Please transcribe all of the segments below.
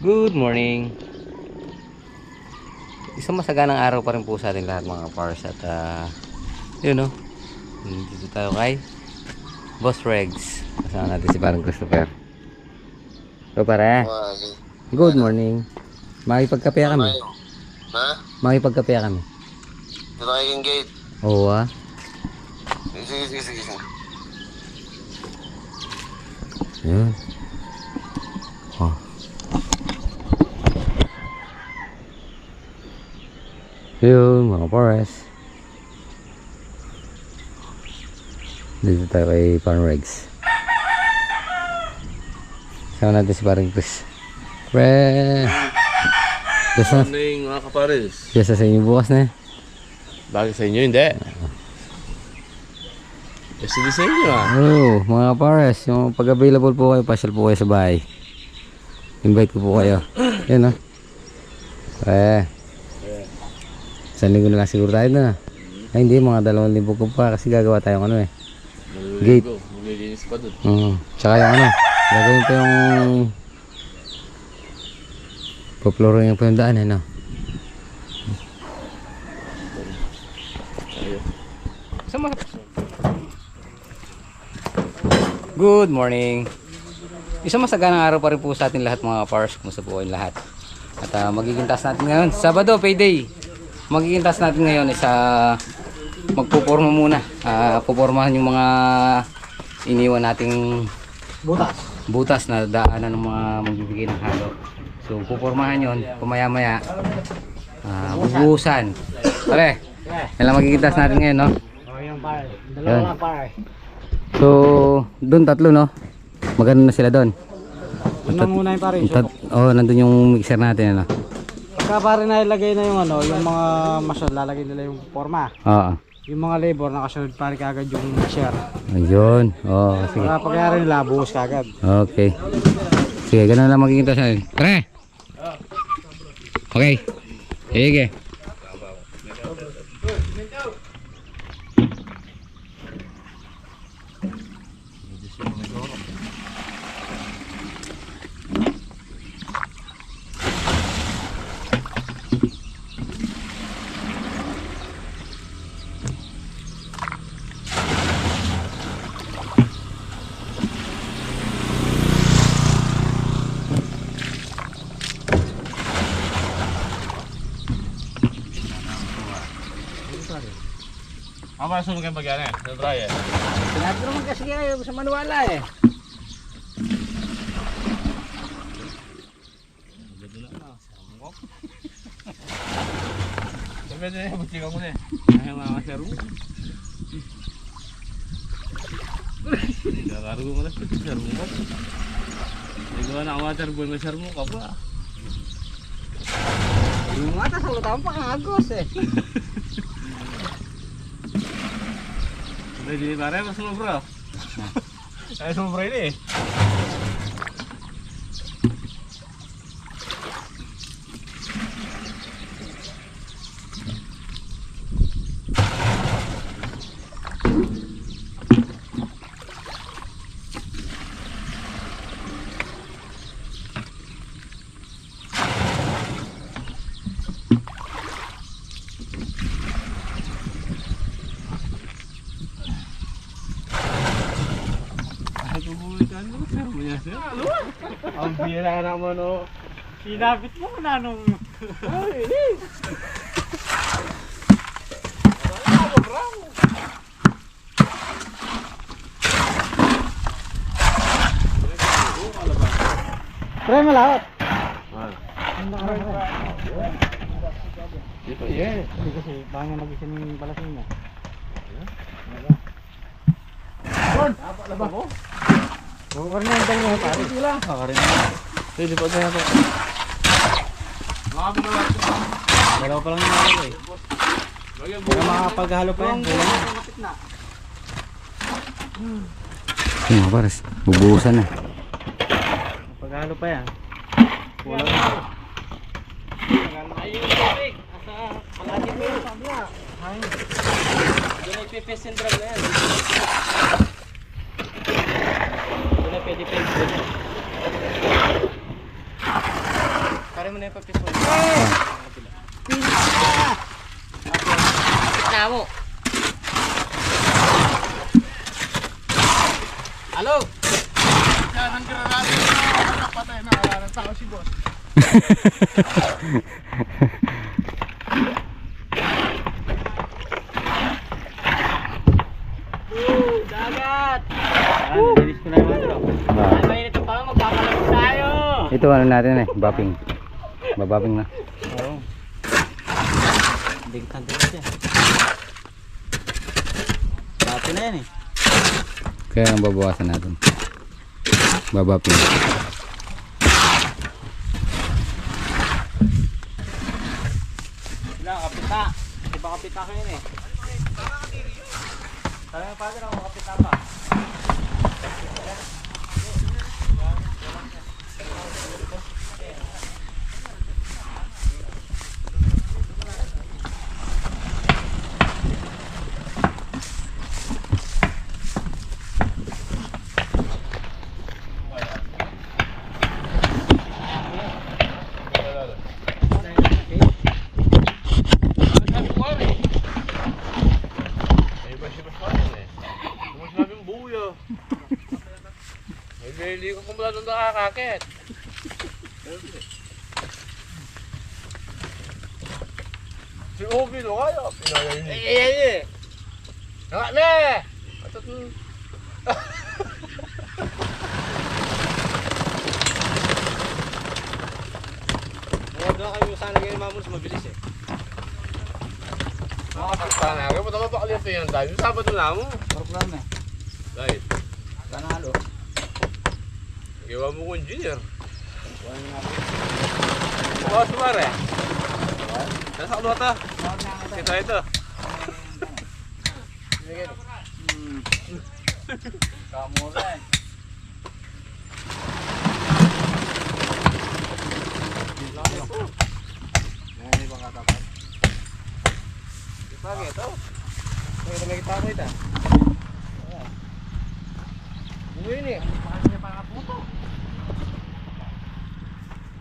Good morning. Isang masaganang araw pa rin po sa ating lahat mga pars. At yun no, dito tayo kay Boss Regs. Kasama natin si parang Christopher. So pare, good morning. Makipagkape kami. Ha? Makipagkape kami. Dito kayo yung gate. Oo ah. Sige. Yun. Oh. Yun mga pares. Dito tayo kay Parang Regs. Sama natin si Parang Chris. Pre! Yes, Morning mga kapares. yes, sa inyo bukas na eh. Bakit sa inyo hindi? Yes, hindi sa inyo ah. Oo, mga pares, yung pag available po kayo, pasyal po kayo sa bahay. Invite ko po kayo. Yan ah. Isang linggo na lang siguro tayo na. Ay hindi, mga 2,000 ko pa kasi gagawa tayong ano eh. Gate. Malilinis pa dun. Tsaka yung ano, gagawin pa yung po-flooring pa yung daan eh no. Good morning. Isang masaganang araw pa rin po sa ating lahat mga pars. Kumusta po kayong lahat? At magiging task natin ngayon, Sabado, payday. Magiging task natin ngayon is magpuporma muna. Pupormahan yung mga iniwan nating butas na daanan ng mga magbibigay ng halo. So pupormahan yon, pumaya-maya bubuhusan. Pare, yan lang magiging task natin ngayon no? Yung pare, dalawa pare. So doon tatlo no? Maganda na sila doon. Ano muna yung pare? Nandun yung mixer natin ano. Pagka pare na ilagay na yung ano, yung mga masyal, lalagay nila yung forma. Oo. Yung mga labor, nakasunod pare kagad yung share. Ayun. Sige. Para pagyari nila, buhos kagad. Okay. Sige, ganun lang magiging task natin. Tara! Okay. Sige. Ama sunod kayo mag-ano eh. Sa try eh. Sinabi naman kasi kayo sa manuwala eh. Sabi na eh, buti ka muna eh. Ayaw mga kasero mo. Kakaroon mo na sa kasero mo. Hindi ko na water boy kasero mo ka pa. Yung mata sa lutang pa kagos eh. Hindi pare, mas sumobra. Ay sumobra ini eh. Ang bira naman o. Sinabit mo na nung... Ay, pre, malawat. Dito yeah. Hindi kasi, baka nga mag-isin yung palasin mo. Labas mo? Huwag na yung dali mo pare. Kakarin na. Hindi pa ganyan to. Dalawa pa lang yung halo eh. Kaya makapaghalo pa yan. Mga pares, bubuhusan na. Paghalo pa yan. Kulang na. Ayun yung tubig. Asa palagi mo yung sabla. Doon ay pipis central na yan. Doon ay pwede. mo na yung papis mo. Na mo. Halo? Ang grabe na patay na wala ng tao si boss. Dagat! Bilis ko na yung mga bro. Ay, mainit pa lang, magpapalamig tayo! Ito ano natin bapping. Babapping na. Oo. Dikit siya. Dati na yan eh. Kaya ang babawasan natin. Babapping. Sila, kapita. Di ba kapita kayo eh? Sabi ng father ako, kapita pa. Hindi ko kumula doon nakakakit. Si Obi no kaya. Pinaya yun. Eh! Nga me! Huwag na kayo sana ngayon mamunos, mabilis eh. Nakakakita na. Kaya pa naman pakaliyan ito yan dahil. Sabado na mo. Program eh. Dahil. Panalo. Gawa mo ko engineer. Bawa sumare. Nasa ano ito? Kita ito. Kamura eh. Ngayon ibang katapat. Ipag ito. Ito may kita ko ito. Buhay ni.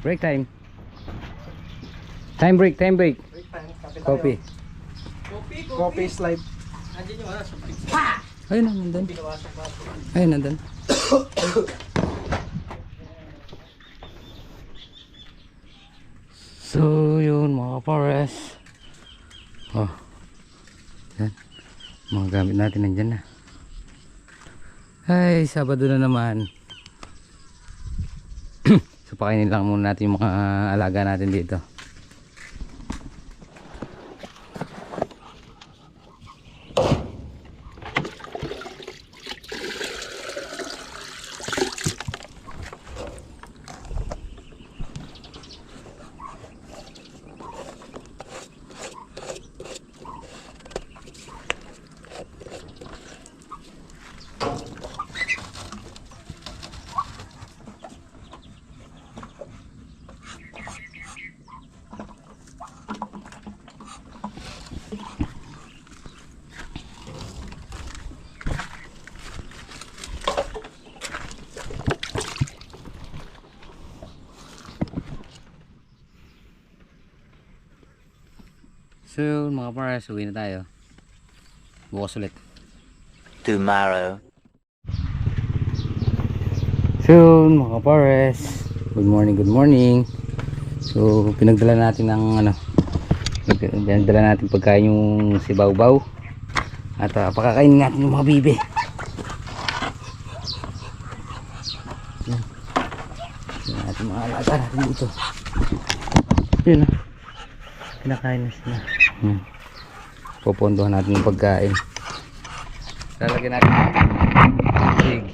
Break time. Time break. Coffee. Coffee slide. Andiyan yung oras. Ayun na, nandun. Ayun, nandun. So, yun mga pares. Oh. Yan. Mga gamit natin nandyan na. Ay, Sabado na naman. So, pakainin lang muna natin yung mga alaga natin dito. So mga pares, uwi na tayo. Bukas ulit. Tomorrow. So mga pares, good morning. So pinagdala natin ng pinagdala natin pagkain yung si Bawbaw. At pakakainin natin yung mga bibe. Yan. Yan natin mga alaga natin dito. Yun na. Kinakain na sila. Pupunduhan natin yung pagkain. Lalagyan natin ng pig.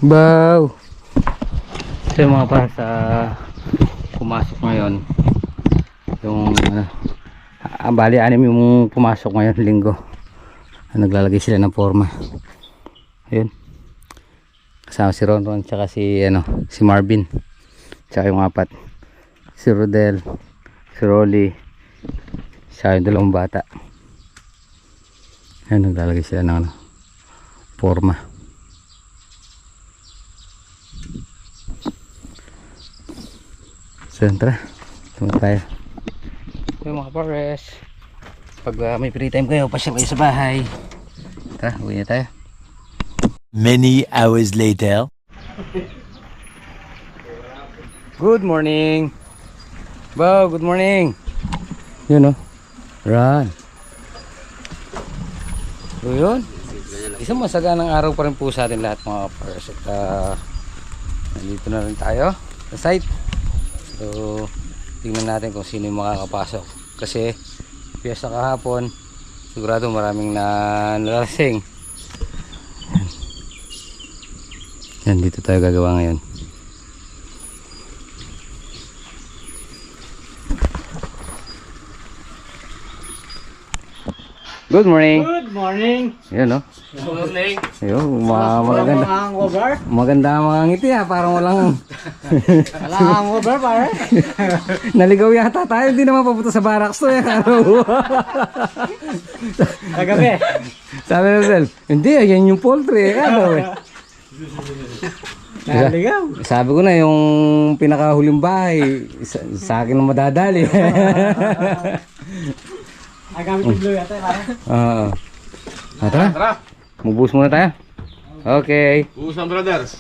Wow! So yung mga para sa pumasok ngayon, yung bali 6 yung pumasok ngayon linggo. Naglalagay sila ng forma. Ayun. Kasama si Ronron tsaka si Marvin. Tsaka yung 4. Si Rodel, si Rolly, siya yung 2 bata. Ayun, naglalagay sila ng forma. So tara, tumunta tayo. Yung mga pares, pag may free time kayo, pasyal kayo sa bahay. Tara, uwi na tayo. Many hours later. Good morning. Wow, good morning. Yun, oh. Run. So yun, isang masaganang araw pa rin po sa atin lahat mga pares. At nandito na rin tayo sa site. So tingnan natin kung sino yung makakapasok, kasi piyesta kahapon, sigurado maraming nalasing. Yan, dito tayo gagawa ngayon. Good morning. Good morning. Yan, no? Good morning. Ayun, maganda. Hangover? Maganda ang mga ngiti, ha. Parang walang Wala hangover, pare. naligaw yata tayo. Hindi naman papunta sa barracks to, Kagabi. Sabi na Sel, hindi, yan yung poultry. Naligaw. Sabi ko na, yung pinakahuling bahay, sa akin ang madadali. Gamit yung blue yata, pare. Oo. Tara, mubus muna tayo. Okay. Busan brothers.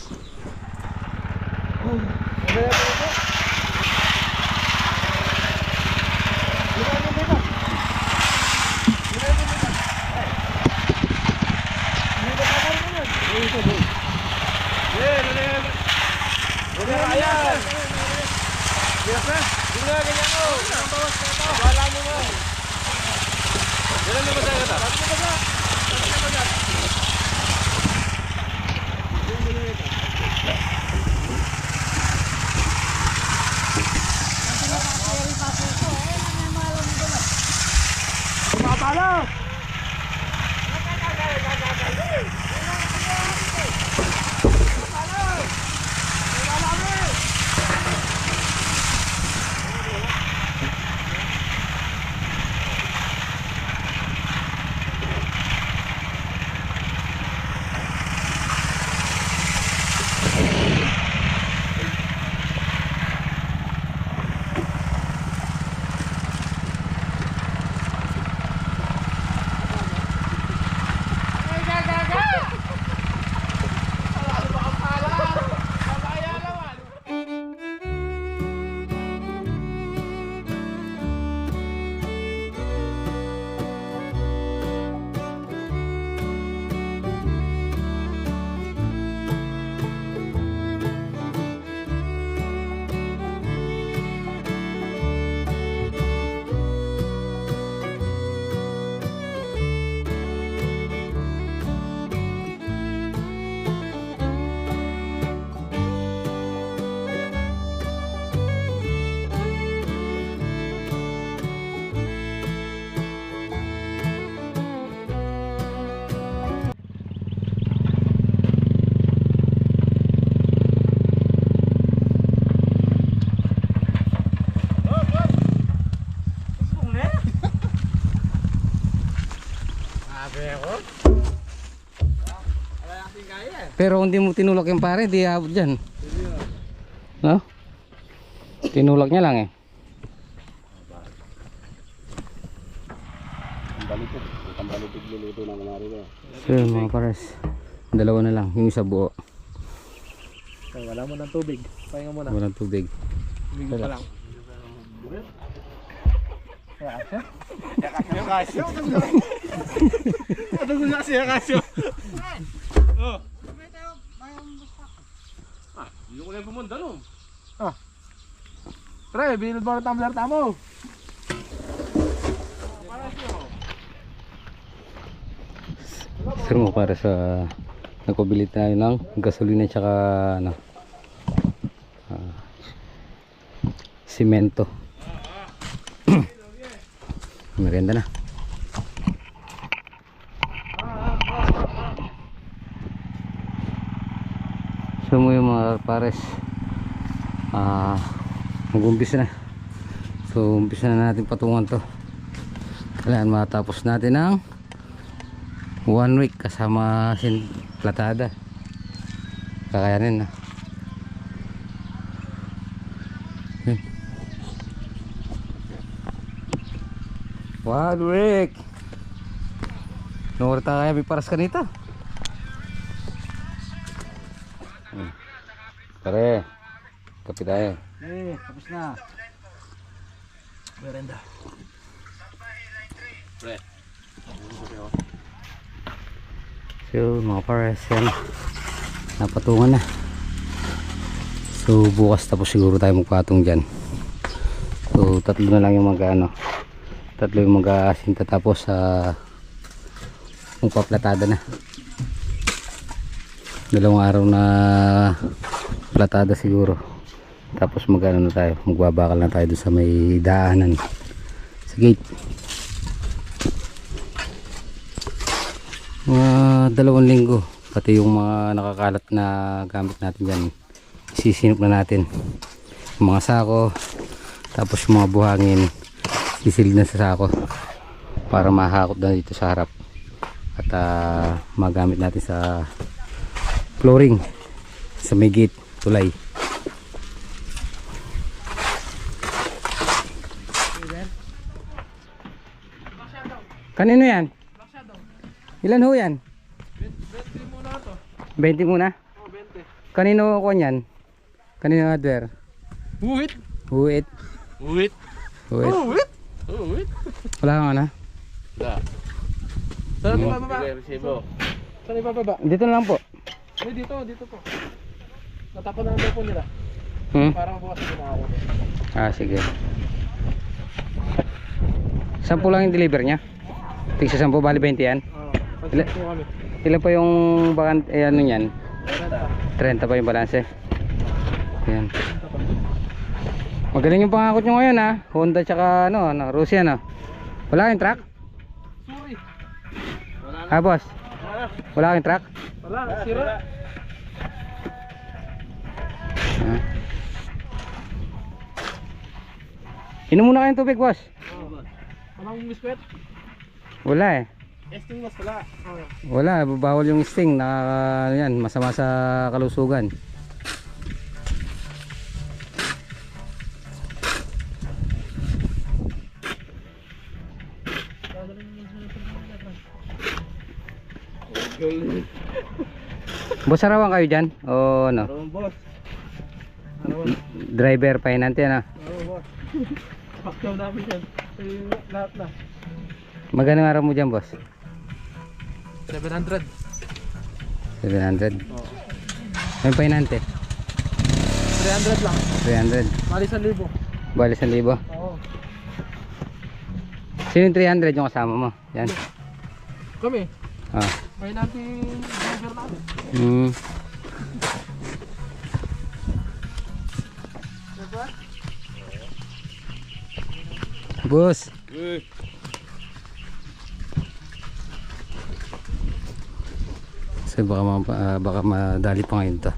Pero hindi mo tinulak yung pare, di abot dyan. No? Tinulak niya lang eh. So yun mga pares, 2 na lang, yung isa buo. Wala mo ng tubig. Pahinga mo na. Walang tubig. Tubig pa lang. Kasyo. Ano ko na siya kasyo? Oh. Hindi ko na pumunta no. Pre, binod mo ng tumbler tamo. Sir mo para sa Nagpabili tayo ng gasolina tsaka ano, simento. Maganda na. So mo yung mga pares, mag-umpisa na. So umpisa na natin patungan to. Kailangan matapos natin ng 1 week kasama platada. Kakayanin na. Okay. 1 week. Nung orta kaya may paras kanita. Pare, kapit tayo. Tapos na. Merenda. So mga pares, yan, napatungan na. So bukas tapos siguro tayo magpatong dyan. So tatlo na lang yung tatlo yung mag-aasinta, tapos magpaplatada na. 2 araw na platada siguro. Tapos na tayo, magbabakal na tayo doon sa may daanan sa gate. Mga 2 linggo, pati yung mga nakakalat na gamit natin dyan, sisinop na natin. Yung mga sako, tapos yung mga buhangin, sisilid na sa sako para mahakot na dito sa harap. At magamit natin sa flooring sa may gate, tulay. Kanino yan? Ilan ho yan? 20 muna to. 20 muna? Oh, 20. Kanino ko yan? Kanino hardware? Huwit. Huwit. Uwit. Huwit. Huwit. Uwit. Wala kang ano? Da. Saan ibababa? Resibo. Saan ibababa? Dito na lang po. Dito po. Natapon na ang po nila. Parang bukas na ako. Sige. 10 lang yung deliver niya? Tigsa 10, bali 20 yan? Pagkat po kami. Ilan pa yung ano yan? 30 pa yung balanse. Yan. Magaling yung pangakot nyo ngayon ha. Honda tsaka Russia no. Wala kayong truck? Sorry. Boss? Wala kayong truck? Wala, sira. Inom muna kayong tubig, boss. Walang biskwit. Wala eh. Esting mas wala. Wala, bawal yung sting. Yan, masama sa kalusugan. Boss, arawan kayo dyan? O ano? Boss. Driver, pahinante na. Boss. Pakyaw namin yan. Lahat na. Magkano araw mo dyan, boss? 700. 700. May pahinante? 300 lang. 300. Mali 1,000. Bali 1,000. Oo. Sino yung 300 yung kasama mo? Yan. Kami. Ah. May natin driver namin. Boss. So baka madali pa ngayon to.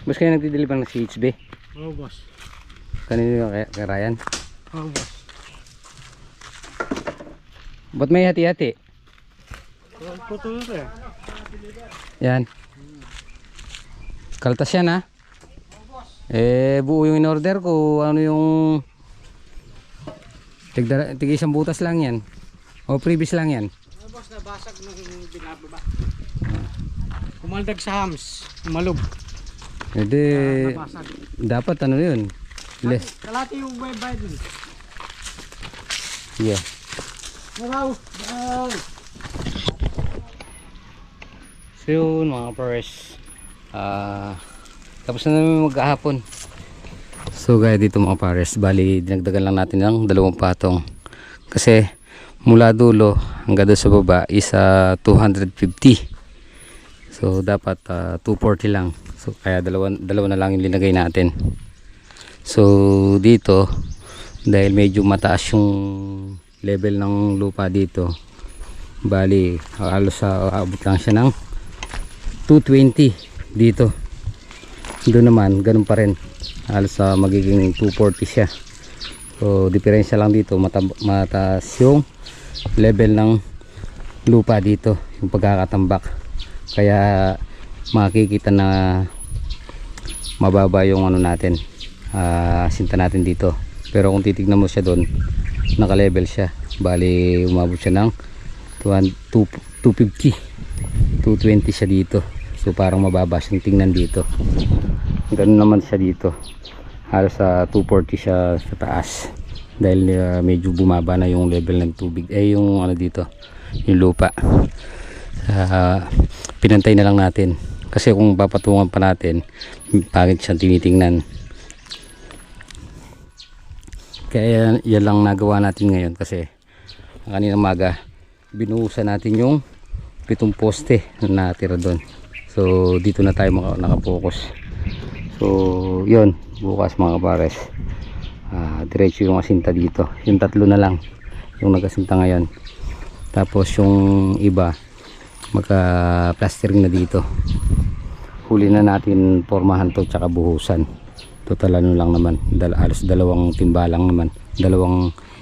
Boss, kayo nagdideliver ng CHB? Oo, boss. Kanino yung kay Ryan? Oo, boss. Ba't may hati-hati? Puto ito eh. Yan. Kaltas yan ha? Buo yung in-order ko. Ano yung tig 1 butas lang yan. O previous lang yan. Boss, nabasag nung binababa. Kumaldag sa hams. Malog. Nabasag. Dapat ano yun? Less. Kalati yung bayad dun. Yeah. Wow. So yun mga pares, tapos na namin maghahapon. So gaya dito mga pares, bali dinagdagan lang natin ng 2 patong kasi mula dulo hanggang doon sa baba is 250. So dapat 240 lang. So kaya dalawa na lang yung linagay natin. So dito dahil medyo mataas yung level ng lupa dito, bali halos aabot lang siya ng 220 dito. Doon naman ganun pa rin, halos magiging 240 siya. So diferensya lang dito, mataas yung level ng lupa dito, yung pagkakatambak, kaya makikita na mababa yung ano natin, sinta natin dito. Pero kung titignan mo siya doon, naka level siya, bali umabot siya ng 250, 220 siya dito. So parang mababa siyang tingnan dito. Ganun naman siya dito, halos 240 siya sa taas, dahil medyo bumaba na yung level ng tubig, yung ano dito, yung lupa. Pinantay na lang natin kasi kung papatungan pa natin, pangit siyang tinitingnan. Kaya yan lang nagawa natin ngayon, kasi kanina umaga binuhusan natin yung 7 poste na natira doon. So dito na tayo nakapokus. So yun, bukas mga pares, diretso yung asinta dito. Yung 3 na lang yung nagasinta ngayon, tapos yung iba magka plastering na dito. Huli na natin pormahan to tsaka buhusan. Total ano lang naman, halos 2 timbalang naman, 2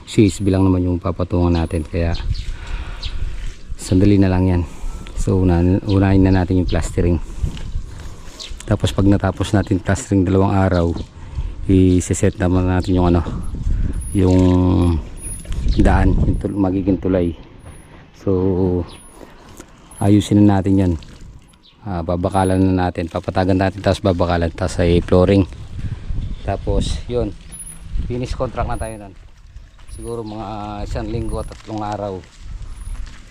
CSB lang naman yung papatungan natin, kaya sandali na lang yan. So unahin na natin yung plastering, tapos pag natapos natin plastering 2 araw, i-set naman natin yung ano, yung daan, yung magiging tulay. So ayusin na natin yan, babakalan na natin, papatagan natin, tapos babakalan, tapos ay flooring. Tapos yun, finish contract na tayo nun, siguro mga 1 linggo at 3 araw.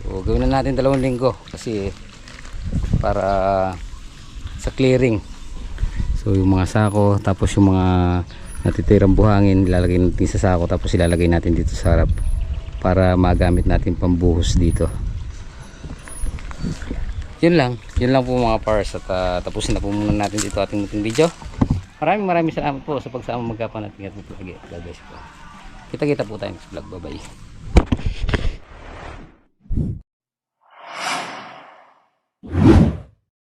So gawin na natin 2 linggo kasi para sa clearing. So yung mga sako, tapos yung mga natitirang buhangin ilalagay natin sa sako, tapos ilalagay natin dito sa harap para magamit natin pambuhos dito. Yun lang po mga pars, at tapusin na po muna natin dito ating muting video. Maraming salamat po sa pagsama magkapan natin at vlog. God bless po. Kita po tayo sa vlog. Bye bye.